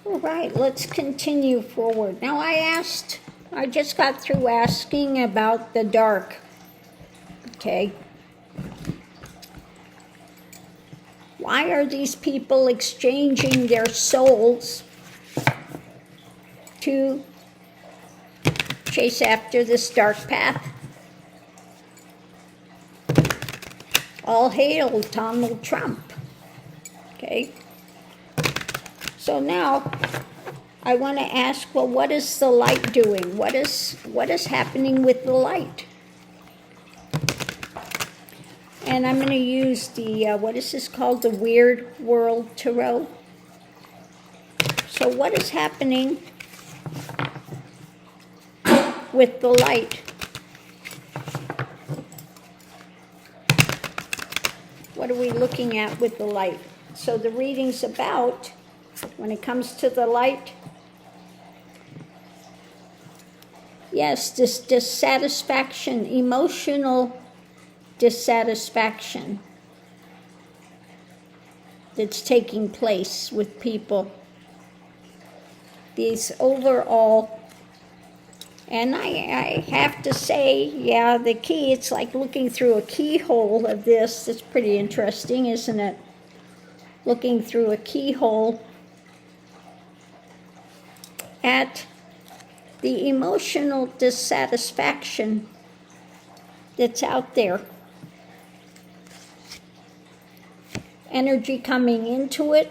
All right, let's continue forward. Now I just got through asking about the dark. Okay. Why are these people exchanging their souls to chase after this dark path? All hail Donald Trump. Okay. So now I want to ask, well, what is the light doing? What is happening with the light? And I'm going to use the, what is this called? The Weird World Tarot. So what is happening with the light? What are we looking at with the light? So the reading's about, when it comes to the light, yes, this dissatisfaction, emotional dissatisfaction that's taking place with people. These overall, and I have to say, yeah, the key, it's like looking through a keyhole of this. It's pretty interesting, isn't it? Looking through a keyhole at the emotional dissatisfaction that's out there. Energy coming into it.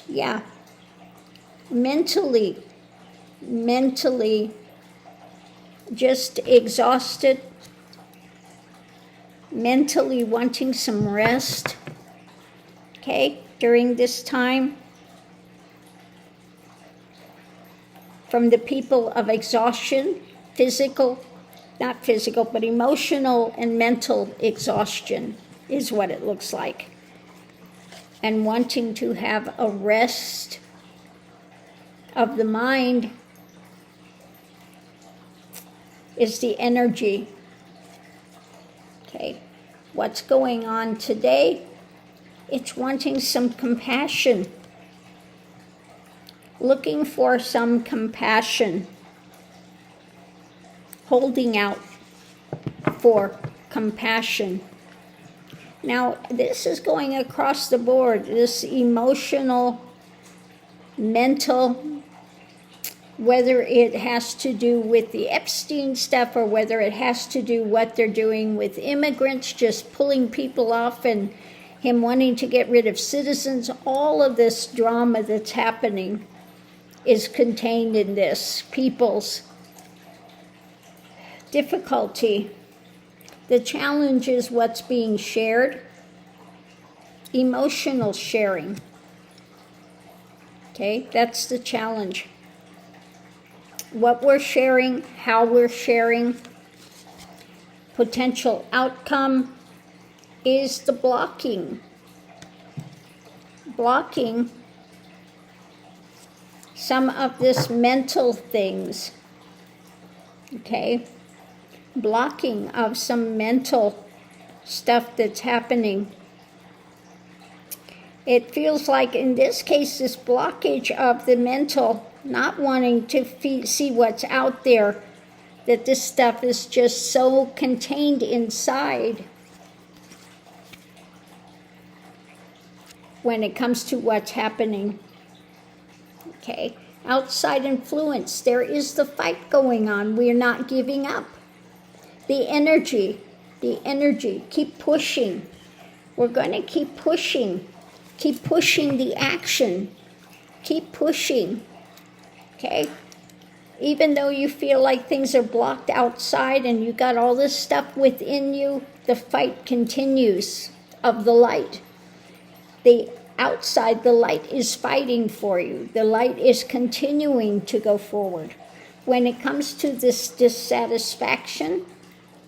Yeah. Mentally just exhausted. Mentally wanting some rest. Okay, during this time. From the people of exhaustion, not physical, but emotional and mental exhaustion is what it looks like. And wanting to have a rest of the mind is the energy. Okay, what's going on today? It's wanting some compassion. Looking for some compassion. Holding out for compassion. Now, this is going across the board, this emotional, mental, whether it has to do with the Epstein stuff or whether it has to do what they're doing with immigrants, just pulling people off and him wanting to get rid of citizens. All of this drama that's happening is contained in this. People's difficulty. The challenge is what's being shared. Emotional sharing. Okay, that's the challenge. What we're sharing, how we're sharing. Potential outcome is the blocking. Blocking some of this mental things. Okay? Blocking of some mental stuff that's happening. It feels like in this case, this blockage of the mental, not wanting to see what's out there, that this stuff is just so contained inside when it comes to what's happening. Okay, outside influence, there is the fight going on. We're not giving up. The energy, keep pushing. We're going to keep pushing the action. Keep pushing. Okay? Even though you feel like things are blocked outside and you got all this stuff within you, the fight continues of the light. The outside, the light is fighting for you. The light is continuing to go forward. When it comes to this dissatisfaction,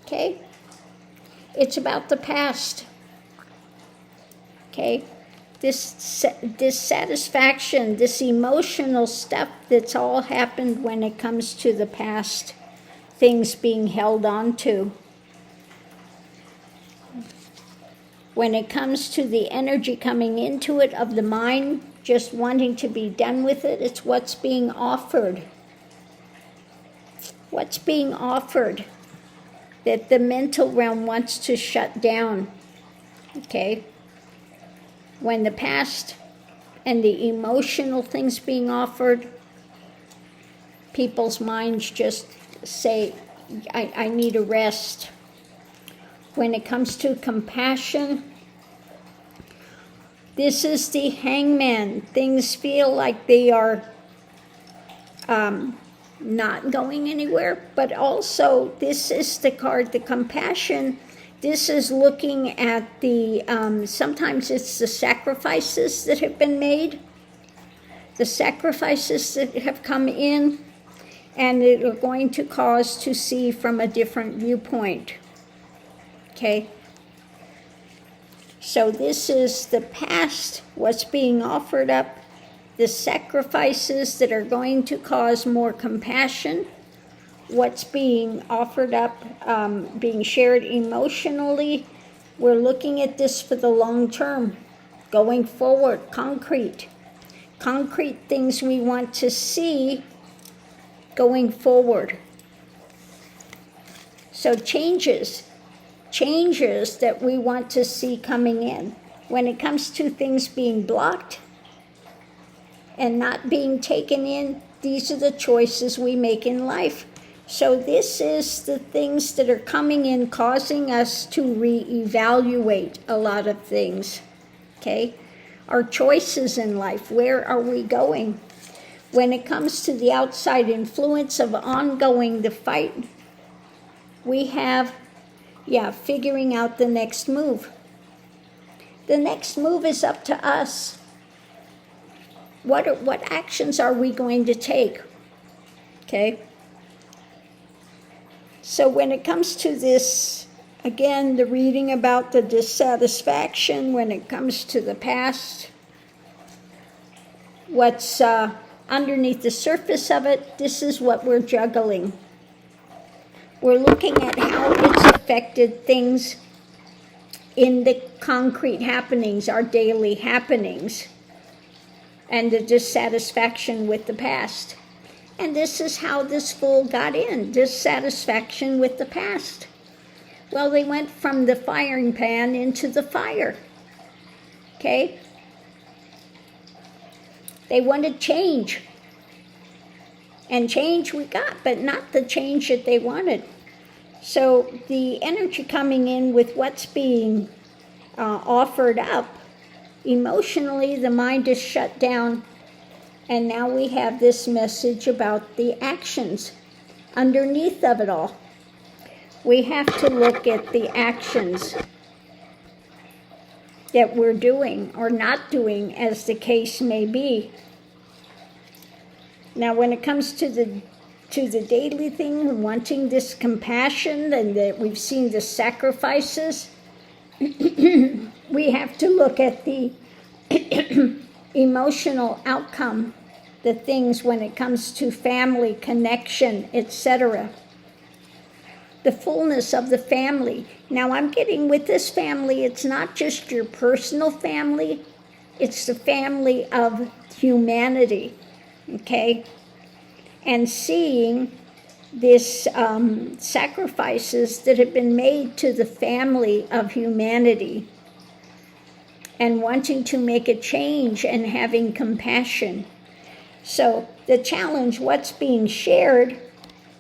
okay, it's about the past. Okay, this dissatisfaction, this emotional stuff that's all happened when it comes to the past, things being held on to. When it comes to the energy coming into it of the mind, just wanting to be done with it. It's what's being offered. What's being offered that the mental realm wants to shut down, okay? When the past and the emotional things being offered, people's minds just say, I need a rest. When it comes to compassion, this is the hangman. Things feel like they are not going anywhere, but also this is the card, the compassion. This is looking at the, sometimes it's the sacrifices that have been made, the sacrifices that have come in, and it are going to cause to see from a different viewpoint. Okay? So this is the past, what's being offered up, the sacrifices that are going to cause more compassion, what's being offered up, being shared emotionally. We're looking at this for the long term, going forward, concrete things we want to see going forward. So changes that we want to see coming in. When it comes to things being blocked and not being taken in, these are the choices we make in life. So this is the things that are coming in, causing us to reevaluate a lot of things, okay? Our choices in life, where are we going? When it comes to the outside influence of ongoing the fight, we have, figuring out the next move. The next move is up to us. What actions are we going to take? Okay? So when it comes to this, again, the reading about the dissatisfaction, when it comes to the past, what's underneath the surface of it, this is what we're juggling. We're looking at how it's affected things in the concrete happenings, our daily happenings, and the dissatisfaction with the past. And this is how this fool got in, dissatisfaction with the past. Well, they went from the firing pan into the fire, okay? They wanted change. And change we got, but not the change that they wanted. So the energy coming in with what's being offered up, emotionally the mind is shut down, and now we have this message about the actions underneath of it all. We have to look at the actions that we're doing or not doing, as the case may be. Now, when it comes to the daily thing, wanting this compassion, and that we've seen the sacrifices, we have to look at the emotional outcome, the things when it comes to family, connection, etc. The fullness of the family. Now, I'm getting with this family, it's not just your personal family, it's the family of humanity. Okay, and seeing this sacrifices that have been made to the family of humanity, and wanting to make a change and having compassion. So the challenge, what's being shared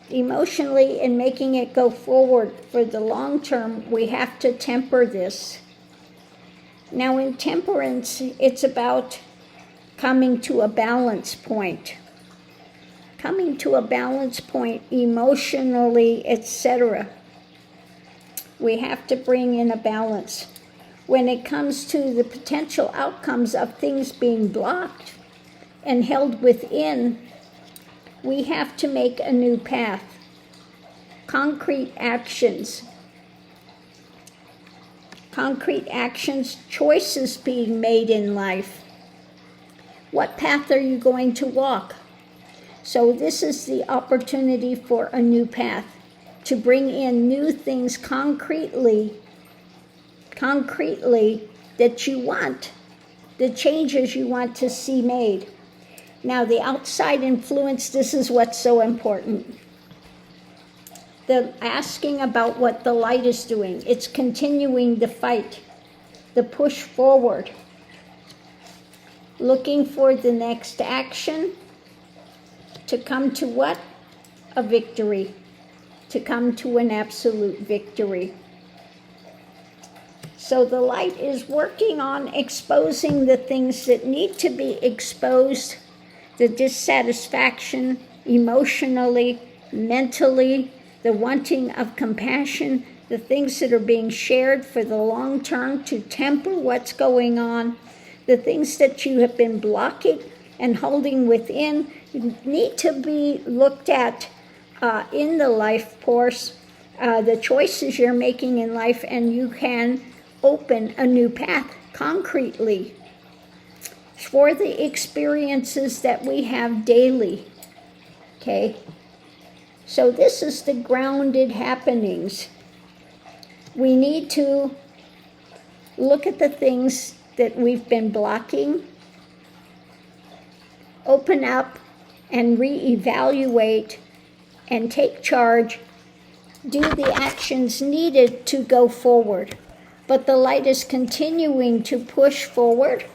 emotionally and making it go forward for the long term, we have to temper this. Now in temperance, it's about coming to a balance point. Coming to a balance point emotionally, etc. We have to bring in a balance. When it comes to the potential outcomes of things being blocked and held within, we have to make a new path. Concrete actions. Concrete actions, choices being made in life. What path are you going to walk? So this is the opportunity for a new path, to bring in new things concretely that you want. the changes you want to see made. Now, the outside influence, this is what's so important. The asking about what the light is doing. It's continuing the fight, the push forward. Looking for the next action to come to what? A victory. To come to an absolute victory. So the light is working on exposing the things that need to be exposed, the dissatisfaction emotionally, mentally, the wanting of compassion, the things that are being shared for the long term to temper what's going on, the things that you have been blocking and holding within need to be looked at in the life course, the choices you're making in life, and you can open a new path concretely for the experiences that we have daily. Okay? So this is the grounded happenings. We need to look at the things that we've been blocking, open up and reevaluate and take charge, do the actions needed to go forward. But the light is continuing to push forward